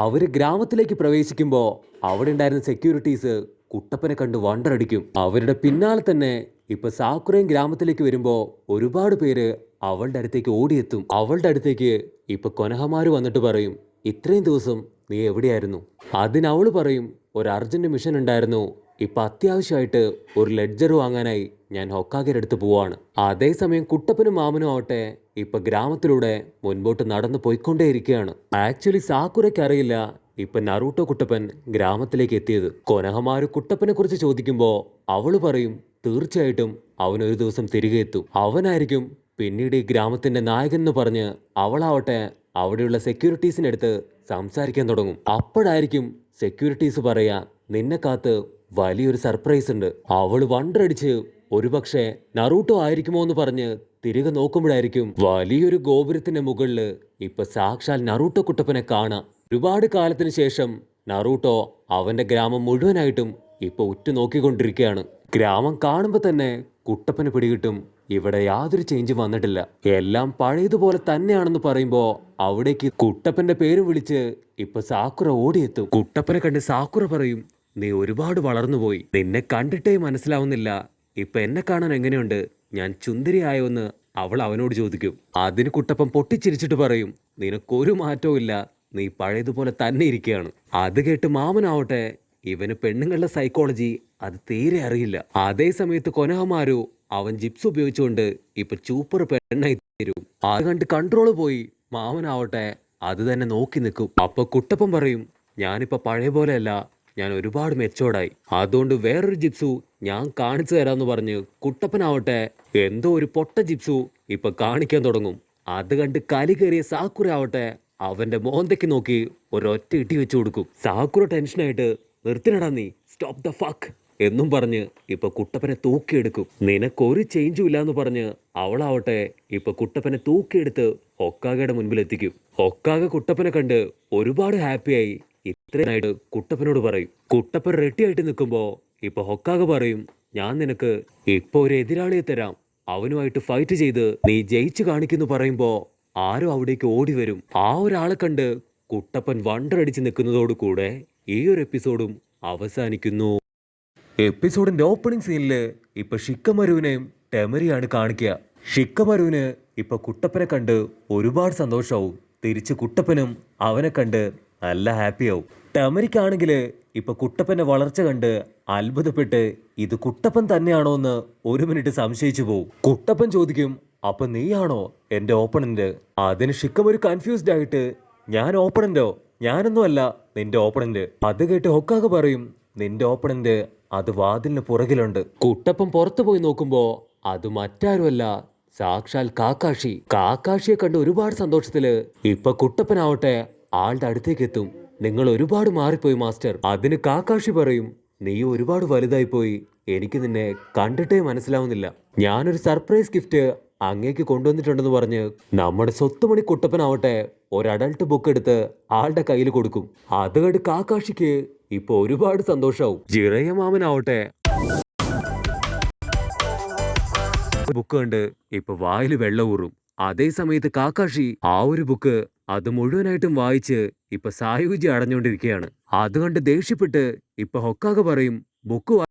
അവര് ഗ്രാമത്തിലേക്ക് പ്രവേശിക്കുമ്പോ അവിടെ ഉണ്ടായിരുന്ന സെക്യൂരിറ്റീസ് കുട്ടപ്പനെ കണ്ട് വണ്ടറടിക്കും. അവരുടെ പിന്നാലെ തന്നെ ഇപ്പൊ സാക്കുറയും ഗ്രാമത്തിലേക്ക് വരുമ്പോ ഒരുപാട് പേര് അവളുടെ അടുത്തേക്ക് ഓടിയെത്തും. അവളുടെ അടുത്തേക്ക് ഇപ്പൊ കൊനഹമാര് വന്നിട്ട് പറയും, ഇത്രയും ദിവസം നീ എവിടെയായിരുന്നു? അതിനവള് പറയും, ഒരു അർജന്റ് മിഷൻ ഉണ്ടായിരുന്നു, ഇപ്പൊ അത്യാവശ്യമായിട്ട് ഒരു ലെഡ്ജർ വാങ്ങാനായി ഞാൻ ഹൊക്കാഗയുടെ അടുത്ത് പോവാണ്. അതേസമയം കുട്ടപ്പനും മാമനും ആവട്ടെ ഇപ്പൊ ഗ്രാമത്തിലൂടെ മുൻപോട്ട് നടന്നു പോയിക്കൊണ്ടേയിരിക്കുകയാണ്. ആക്ച്വലി സാക്കുറയ്ക്ക് അറിയില്ല ഇപ്പൊ നറൂട്ടോ കുട്ടപ്പൻ ഗ്രാമത്തിലേക്ക് എത്തിയത്. കൊനഹമാര് കുട്ടപ്പനെ കുറിച്ച് ചോദിക്കുമ്പോ അവള് പറയും, തീർച്ചയായിട്ടും അവൻ ഒരു ദിവസം തിരികെ എത്തും, അവനായിരിക്കും പിന്നീട് ഈ ഗ്രാമത്തിന്റെ നായകൻ എന്ന് പറഞ്ഞ് അവളാവട്ടെ അവിടെയുള്ള സെക്യൂരിറ്റീസിനടുത്ത് സംസാരിക്കാൻ തുടങ്ങും. അപ്പോഴായിരിക്കും സെക്യൂരിറ്റീസ് പറയാ, നിന്നെ കാത്ത് വലിയൊരു സർപ്രൈസ് ഉണ്ട്. അവള് വണ്ടടിച്ച് ഒരുപക്ഷെ നറൂട്ടോ ആയിരിക്കുമോ എന്ന് പറഞ്ഞ് തിരികെ നോക്കുമ്പോഴായിരിക്കും വലിയൊരു ഗോപുരത്തിന്റെ മുകളില് ഇപ്പൊ സാക്ഷാൽ നറൂട്ടോ കുട്ടപ്പനെ കാണാം. ഒരുപാട് കാലത്തിന് ശേഷം നറൂട്ടോ അവന്റെ ഗ്രാമം മുഴുവനായിട്ടും ഇപ്പൊ ഉറ്റുനോക്കിക്കൊണ്ടിരിക്കുകയാണ്. ഗ്രാമം കാണുമ്പോ തന്നെ കുട്ടപ്പന് പിടികിട്ടും ഇവിടെ യാതൊരു ചേഞ്ചും വന്നിട്ടില്ല, എല്ലാം പഴയതുപോലെ തന്നെയാണെന്ന് പറയുമ്പോ അവിടേക്ക് കുട്ടപ്പന്റെ പേരും വിളിച്ച് ഇപ്പൊ സാക്കുറ ഓടിയെത്തും. കുട്ടപ്പനെ കണ്ട് സാക്കുറ പറയും, നീ ഒരുപാട് വളർന്നുപോയി, നിന്നെ കണ്ടിട്ടേ മനസ്സിലാവുന്നില്ല, ഇപ്പൊ എന്നെ കാണാൻ എങ്ങനെയുണ്ട്, ഞാൻ ചുന്ദരിയായോന്ന് അവൾ അവനോട് ചോദിക്കും. അതിന് കുട്ടപ്പൻ പൊട്ടിച്ചിരിച്ചിട്ട് പറയും, നിനക്കൊരു മാറ്റവും ഇല്ല, നീ പഴയതുപോലെ തന്നെ ഇരിക്കുകയാണ്. അത് കേട്ട് മാമനാവട്ടെ ഇവന് പെണ്ണുങ്ങളുടെ സൈക്കോളജി അത് തീരെ അറിയില്ല. അതേ സമയത്ത് കൊനഹമാരു അവൻ ജിപ്സ് ഉപയോഗിച്ചുകൊണ്ട് ഇപ്പൊ സൂപ്പർ പെണ്ണായി തരും. അത് കണ്ട് കൺട്രോള് പോയി മാമനാവട്ടെ അത് തന്നെ നോക്കി നിൽക്കും. അപ്പൊ കുട്ടപ്പൻ പറയും, ഞാനിപ്പോ പഴയ പോലെയല്ല, ഞാൻ ഒരുപാട് മെച്ചോർഡായി, അതുകൊണ്ട് വേറൊരു ജിപ്സു ഞാൻ കാണിച്ചു തരാന്ന് പറഞ്ഞ് കുട്ടപ്പനാവട്ടെ എന്തോ ഒരു പൊട്ട ജിപ്സു ഇപ്പൊ കാണിക്കാൻ തുടങ്ങും. അത് കണ്ട് കലി കയറിയ സാക്കുറ ആവട്ടെ അവന്റെ മോന്തയ്ക്ക് നോക്കി ഒരൊറ്റ ഇട്ടി വെച്ചു കൊടുക്കും. സാക്കുറ ടെൻഷനായിട്ട്, നിർത്തിനടാ നീ, സ്റ്റോപ്പ് ദ ഫക്ക് എന്നും പറഞ്ഞ് ഇപ്പൊ കുട്ടപ്പനെ തൂക്കിയെടുക്കും. നിനക്കൊരു ചേഞ്ചും ഇല്ലാന്ന് പറഞ്ഞ് അവളാവട്ടെ ഇപ്പൊ കുട്ടപ്പനെ തൂക്കിയെടുത്ത് ഹൊക്കാഗയുടെ മുൻപിൽ എത്തിക്കും. ഹൊക്കാഗ കുട്ടപ്പനെ കണ്ട് ഒരുപാട് ഹാപ്പിയായി ഇത്രയായിട്ട് കുട്ടപ്പനോട് പറയും. കുട്ടപ്പൻ റെഡിയായിട്ട് നിൽക്കുമ്പോ ഇപ്പൊ ഹൊക്കാഗ പറയും, ഞാൻ നിനക്ക് ഇപ്പൊ ഒരു എതിരാളിയെ തരാം, അവനുമായിട്ട് ഫൈറ്റ് ചെയ്ത് നീ ജയിച്ചു കാണിക്കുന്നു പറയുമ്പോ ആരും അവിടേക്ക് ഓടി വരും. ആ ഒരാളെ കണ്ട് കുട്ടപ്പൻ വണ്ടറടിച്ച് നിൽക്കുന്നതോടു കൂടെ ഈ ഒരു എപ്പിസോഡും അവസാനിക്കുന്നു. എപ്പിസോഡിന്റെ ഓപ്പണിംഗ് സീനില് ഇപ്പൊ ഷിക്കമരുവിനെയും ടെമരിയാണ് കാണിക്കുക. ഷിക്കമരുവിന് ഇപ്പൊ കുട്ടപ്പനെ കണ്ട് ഒരുപാട് സന്തോഷമാവും. തിരിച്ച് കുട്ടപ്പനും അവനെ കണ്ട് നല്ല ഹാപ്പിയാവും. ടെമരിക്കാണെങ്കിൽ ഇപ്പൊ കുട്ടപ്പന്റെ വളർച്ച കണ്ട് അത്ഭുതപ്പെട്ട് ഇത് കുട്ടപ്പൻ തന്നെയാണോ എന്ന് ഒരു മിനിറ്റ് സംശയിച്ചു പോവും. കുട്ടപ്പൻ ചോദിക്കും, അപ്പൊ നീയാണോ എന്റെ ഓപ്പണന്റ്? അതിന് ഷിക്കമരു കൺഫ്യൂസ്ഡ് ആയിട്ട്, ഞാൻ ഓപ്പണന്റോ? ഞാനൊന്നും അല്ല നിന്റെ ഓപ്പണന്റ്. അത് കേട്ട് ഹൊക്കാഗ പറയും, നിന്റെ ഓപ്പണന്റ് അത് വാതിലിന് പുറകിലുണ്ട്. കുട്ടപ്പൻ പുറത്തു പോയി നോക്കുമ്പോ അത് മറ്റാരുമല്ല, സാക്ഷാൽ കാക്കാഷി. കാക്കാഷിയെ കണ്ട് ഒരുപാട് സന്തോഷത്തില് ഇപ്പൊ കുട്ടപ്പനാവട്ടെ ആളുടെ അടുത്തേക്ക് എത്തും. നിങ്ങൾ ഒരുപാട് മാറിപ്പോയി മാസ്റ്റർ. അതിന് കാക്കാഷി പറയും, നീ ഒരുപാട് വലുതായി പോയി, എനിക്ക് നിന്നെ കണ്ടിട്ടേ മനസ്സിലാവുന്നില്ല. ഞാനൊരു സർപ്രൈസ് ഗിഫ്റ്റ് അങ്ങേക്ക് കൊണ്ടുവന്നിട്ടുണ്ടെന്ന് പറഞ്ഞ് നമ്മുടെ സ്വത്തുമണി കുട്ടപ്പനാവട്ടെ ഒരു അഡൾട്ട് ബുക്ക് എടുത്ത് ആളുടെ കയ്യിൽ കൊടുക്കും. അത് കണ്ട് കാക്കാഷിക്ക് ഇപ്പൊ ഒരുപാട് സന്തോഷാവും. ജിറയ മാമനാവട്ടെ ബുക്ക് കണ്ട് ഇപ്പൊ വായിൽ വെള്ളം ഊറും. അതേ സമയത്ത് കാക്കാഷി ആ ഒരു ബുക്ക് അത് മുഴുവനായിട്ടും വായിച്ച് ഇപ്പൊ സായുജ്യം അടഞ്ഞുകൊണ്ടിരിക്കുകയാണ്. അതുകൊണ്ട് ദേഷ്യപ്പെട്ട് ഇപ്പൊ ഹൊക്കാഗ പറയും, ബുക്ക്